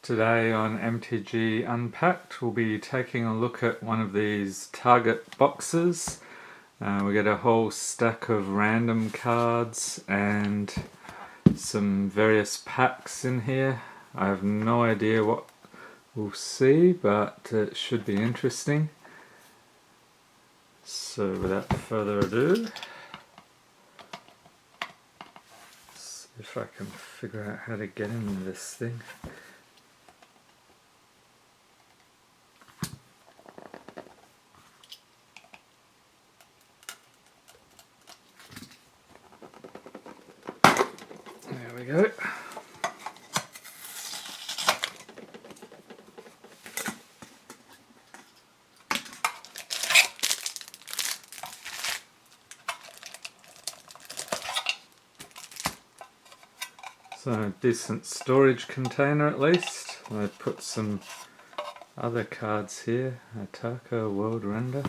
Today on MTG Unpacked we'll be taking a look at one of these target boxes. We get a whole stack of random cards and some various packs in here. I have no idea what we'll see, but it should be interesting. So without further ado, see if I can figure out how to get into this thing. There we go. So a decent storage container at least. I put some other cards here. Ataka, World Render.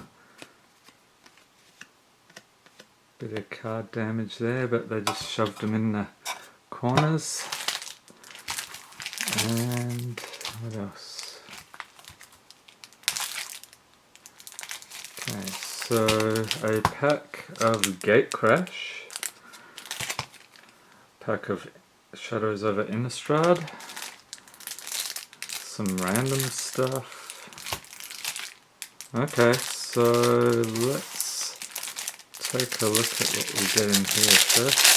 Bit of card damage there, but they just shoved them in the corners. And what else? Okay, so a pack of Gatecrash, pack of Shadows over Innistrad, some random stuff. Okay, so let's take a look at what we get in here first.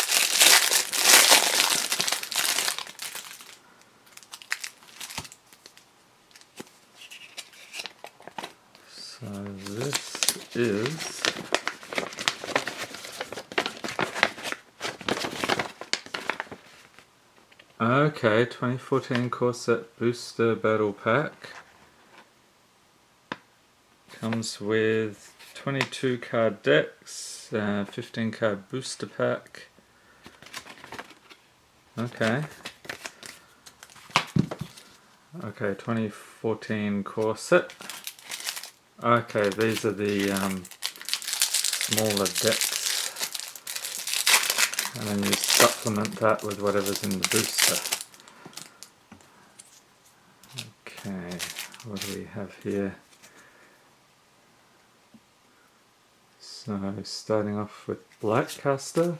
So this is okay, 2014 Core Set Booster Battle Pack. Comes with 22 card decks, 15 card booster pack. Okay. Okay, 2014 Core Set. Okay, these are the smaller decks. And then you supplement that with whatever's in the booster. Okay, what do we have here? So starting off with Blightcaster,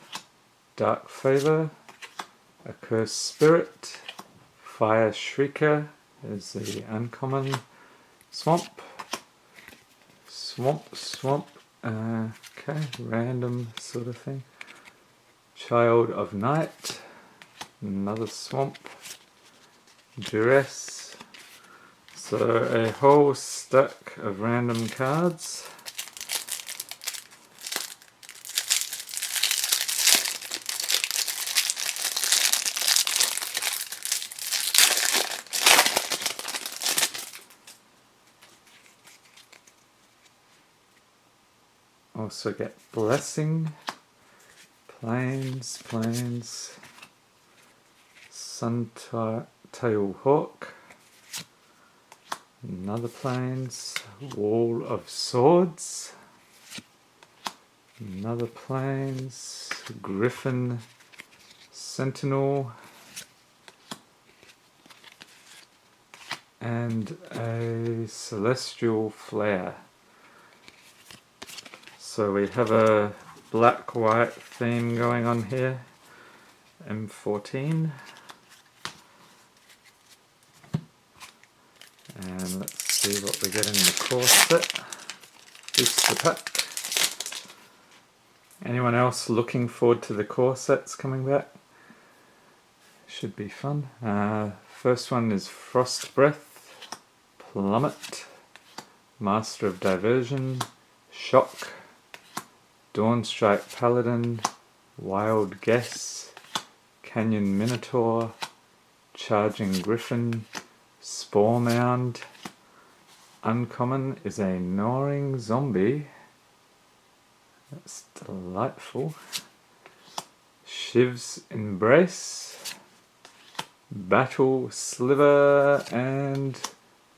Dark Favor, Accursed Spirit, Fire Shrieker is the uncommon, Swamp, okay, random sort of thing. Child of Night, another Swamp, Duress. So a whole stack of random cards. Also get Blessing, Plains, Suntail Hawk, another Plains, Wall of Swords, another Plains, Griffin, Sentinel, and a Celestial Flare. So we have a black-white theme going on here, M14. And let's see what we get in the core set. Booster pack. Anyone else looking forward to the core sets coming back? Should be fun. First one is Frost Breath, Plummet, Master of Diversion, Shock, Dawnstrike Paladin, Wild Guess, Canyon Minotaur, Charging Griffin, Spore Mound. Uncommon is a Gnawing Zombie. That's delightful. Shiv's Embrace, Battle Sliver, and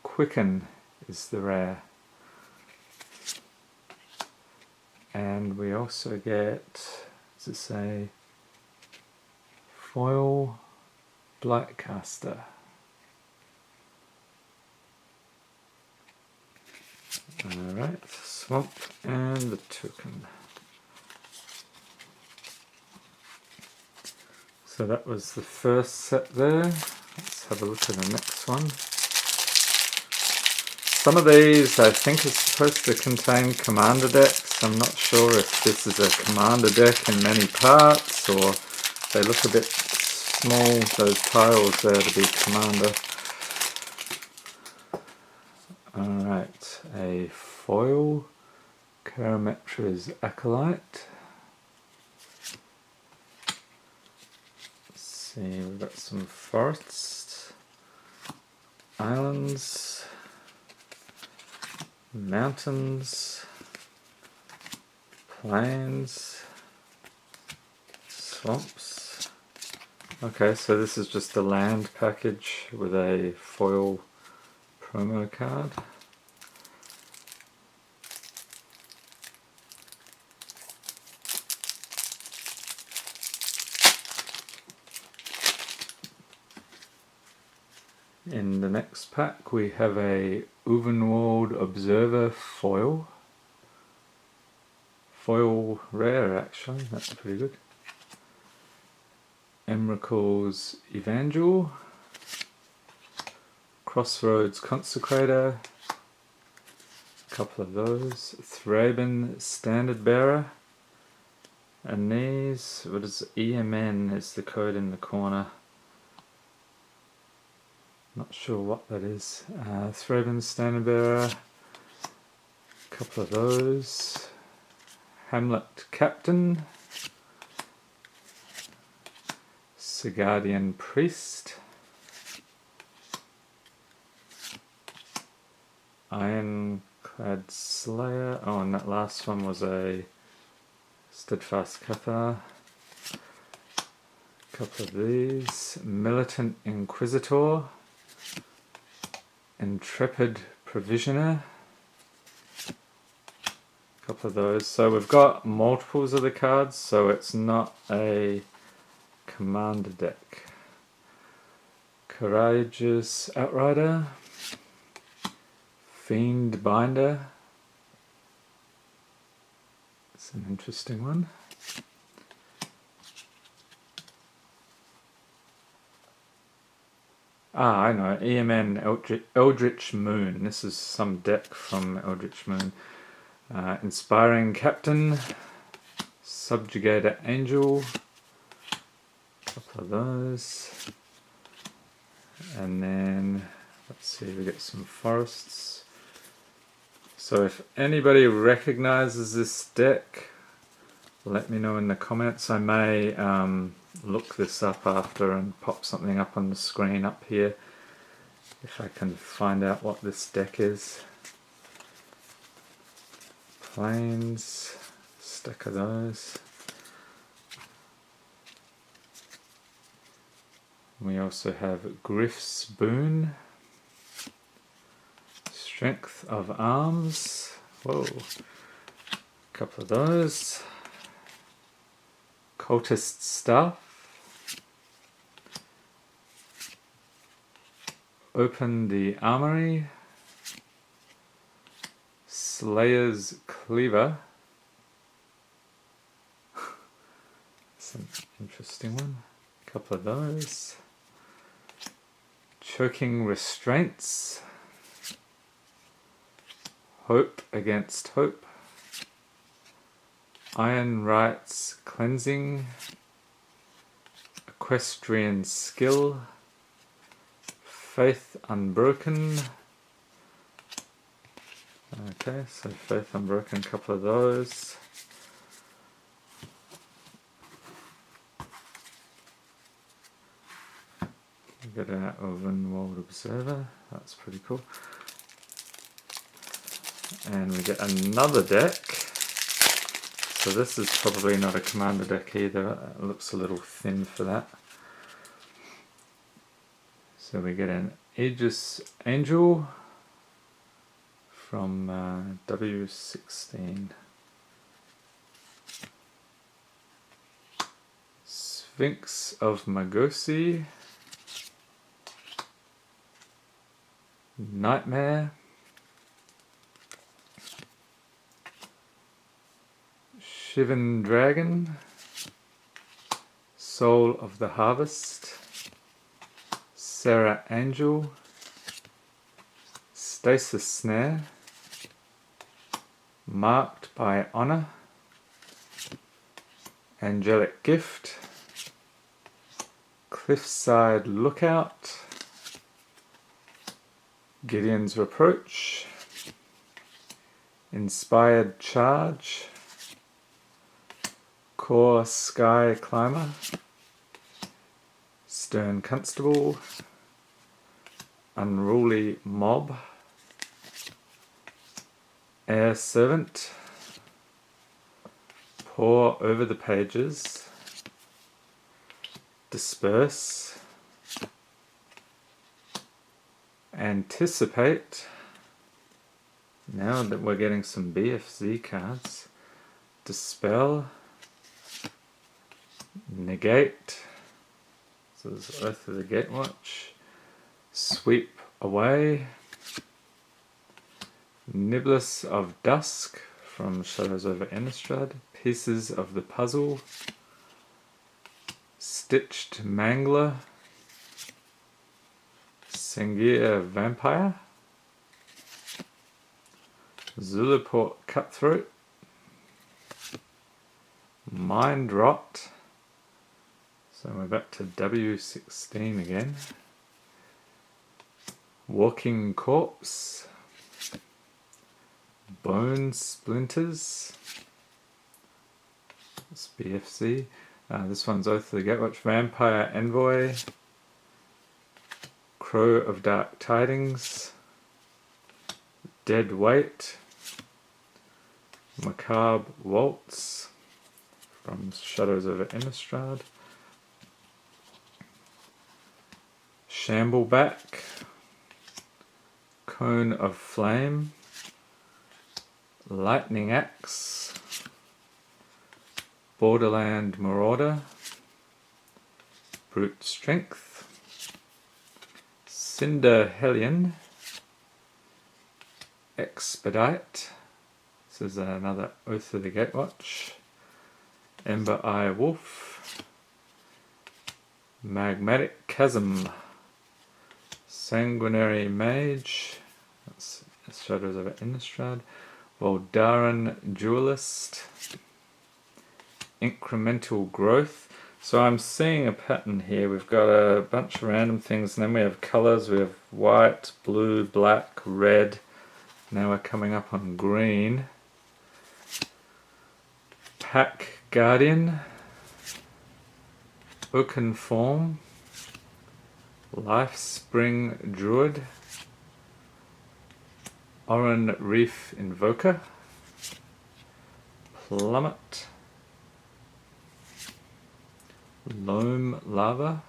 Quicken is the rare. And we also get, does it say, Foil Blightcaster. Alright, swamp and the token. So that was the first set there. Let's have a look at the next one. Some of these I think are supposed to contain commander decks. I'm not sure if this is a commander deck in many parts or they look a bit small, those tiles there, to be commander. Alright, a foil Karametra's Acolyte. Let's see, we've got some forests, islands, mountains, plains, swamps. Okay, so this is just a land package with a foil promo card. In the next pack we have a Uvenwald Observer foil. Foil rare actually, that's pretty good. Emrakul's Evangel. Crossroads Consecrator. A couple of those. Thraben Standard Bearer. And these, what is EMN is the code in the corner. Not sure what that is. Thraben Standard Bearer, a couple of those. Hamlet Captain, Sigardian Priest, Ironclad Slayer. Oh, and that last one was a Steadfast Cathar. A couple of these. Militant Inquisitor. Intrepid Provisioner, a couple of those. So we've got multiples of the cards, so it's not a commander deck. Courageous Outrider, Fiend Binder, it's an interesting one. Ah, I know, EMN Eldritch Moon. This is some deck from Eldritch Moon. Inspiring Captain, Subjugator Angel, a couple of those. And then, let's see, we get some forests. So if anybody recognizes this deck, let me know in the comments. I may look this up after and pop something up on the screen up here if I can find out what this deck is. Plains, stack of those. We also have Griff's Boon, Strength of Arms, whoa, a couple of those. Cultist Staff, Open the Armory, Slayer's Cleaver, it's an interesting one, a couple of those. Choking Restraints, Hope Against Hope, Iron Rights Cleansing, Equestrian Skill, Faith Unbroken. Okay, so Faith Unbroken, a couple of those. We got an Uvenwald Observer, that's pretty cool. And we get another deck. So this is probably not a commander deck either, it looks a little thin for that. So we get an Aegis Angel from W16. Sphinx of Magosi, Nightmare, Shivan Dragon, Soul of the Harvest, Sarah Angel, Stasis Snare, Marked by Honor, Angelic Gift, Cliffside Lookout, Gideon's Reproach, Inspired Charge, Core Sky Climber, Stern Constable, Unruly Mob, Air Servant, Pore Over the Pages, Disperse, Anticipate. Now that we're getting some BFZ cards, Dispel, Negate, so this is Oath of the Gatewatch, Sweep Away, Niblis of Dusk from Shadows over Innistrad, Pieces of the Puzzle, Stitched Mangler, Sengir Vampire, Zulaport Cutthroat, Mind Rot, so we're back to W16 again, Walking Corpse, Bone Splinters, it's BFC, this one's Oath of the Gatewatch, Vampire Envoy, Crow of Dark Tidings, Dead Weight, Macabre Waltz from Shadows over Innistrad, Shambleback, Cone of Flame, Lightning Axe, Borderland Marauder, Brute Strength, Cinder Hellion, Expedite, this is another Oath of the Gatewatch, Ember Eye Wolf, Magmatic Chasm, Sanguinary Mage, that's Shadows over Innistrad, Voldaran Duelist, Incremental Growth. So I'm seeing a pattern here. We've got a bunch of random things, and then we have colours. We have white, blue, black, red. Now we're coming up on green. Pack Guardian, Oaken Form, Life Spring Druid, Oran Reef Invoker, Plummet, Loam Lava,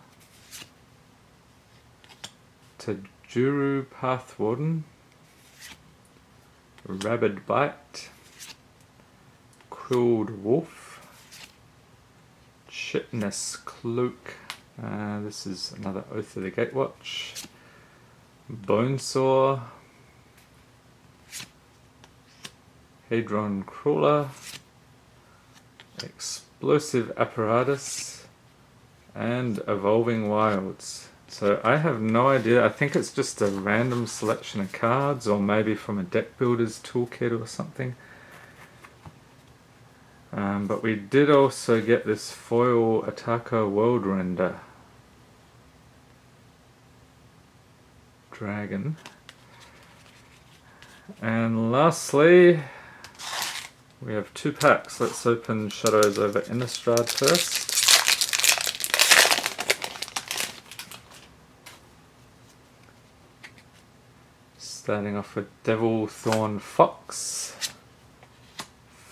Tajuru Pathwarden, Rabid Bite, Quilled Wolf, Chitness Cloak, this is another Oath of the Gatewatch, Bonesaw, Hadron Crawler, Explosive Apparatus, and Evolving Wilds. So I have no idea, I think it's just a random selection of cards, or maybe from a deck builder's toolkit or something. But we did also get this foil Ataka World Render Dragon. And lastly, we have 2 packs. Let's open Shadows over Innistrad first. Starting off with Devil Thorn Fox,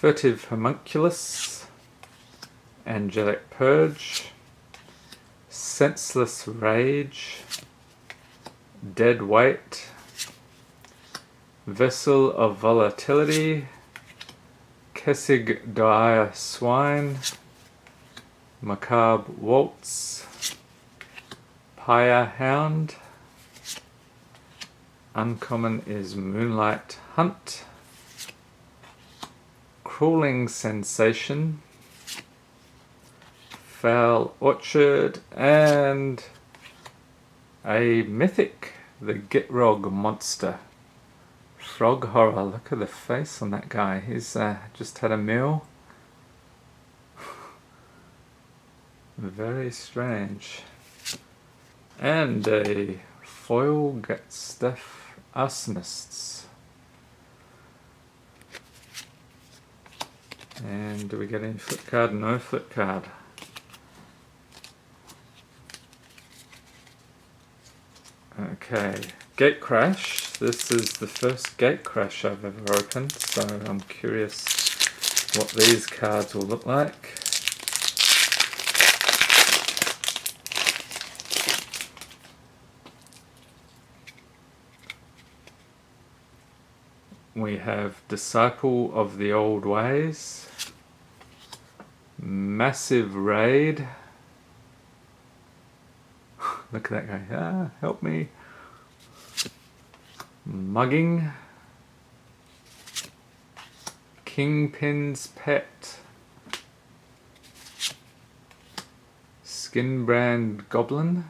Furtive Homunculus, Angelic Purge, Senseless Rage, Dead Weight, Vessel of Volatility, Kessig Dire Swine, Macabre Waltz, Pyre Hound, Uncommon is Moonlight Hunt, Crawling Sensation, Foul Orchard, and a mythic, the Gitrog Monster. Frog Horror. Look at the face on that guy. He's just had a meal. Very strange. And a foil Gatstaff Arsonists. And do we get any flip card? No flip card. Okay, Gate Crash. This is the first Gate Crash I've ever opened, so I'm curious what these cards will look like. We have Disciple of the Old Ways, Massive Raid. Look at that guy. Ah, help me. Mugging. Kingpin's Pet. Skinbrand Goblin.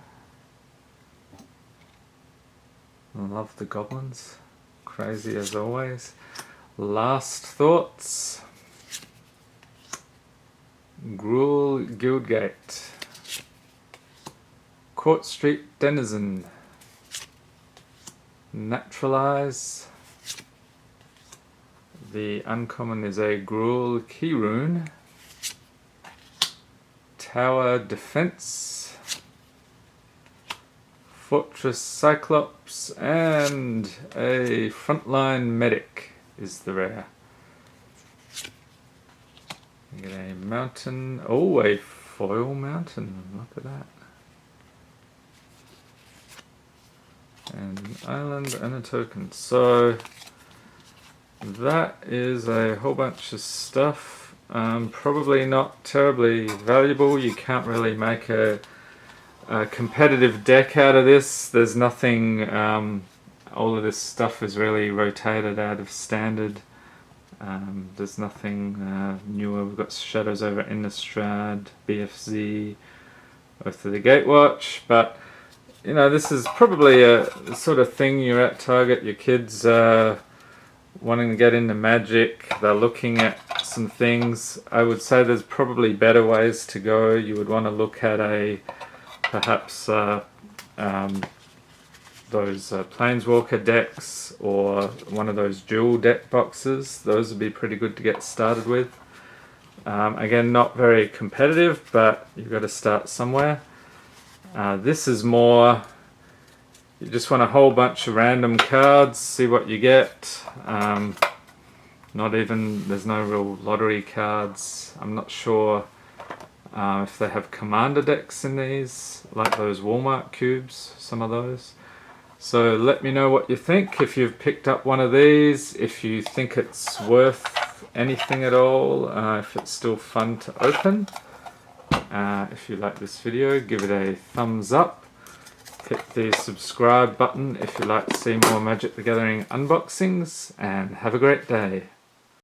I love the goblins. Crazy as always. Last Thoughts. Gruel Guildgate. Court Street Denizen. Naturalize. The uncommon is a Gruel Keyrune. Tower Defense. Fortress Cyclops, and a Frontline Medic is the rare. You get a mountain. Oh, a foil mountain. Look at that. And an island and a token. So that is a whole bunch of stuff. Probably not terribly valuable. You can't really make a competitive deck out of this. There's nothing, all of this stuff is really rotated out of standard. There's nothing newer. We've got Shadows over Innistrad, BFZ, Oath of the Gatewatch, but you know, this is probably a sort of thing you're at Target, your kids wanting to get into Magic, they're looking at some things. I would say there's probably better ways to go. You would want to look at perhaps those Planeswalker decks, or one of those dual deck boxes. Those would be pretty good to get started with. Again, not very competitive, but you've got to start somewhere. This is more, you just want a whole bunch of random cards, see what you get. There's no real lottery cards. I'm not sure if they have commander decks in these, like those Walmart cubes, some of those. So let me know what you think, if you've picked up one of these, if you think it's worth anything at all, if it's still fun to open. If you like this video, give it a thumbs up. Hit the subscribe button if you'd like to see more Magic the Gathering unboxings, and have a great day.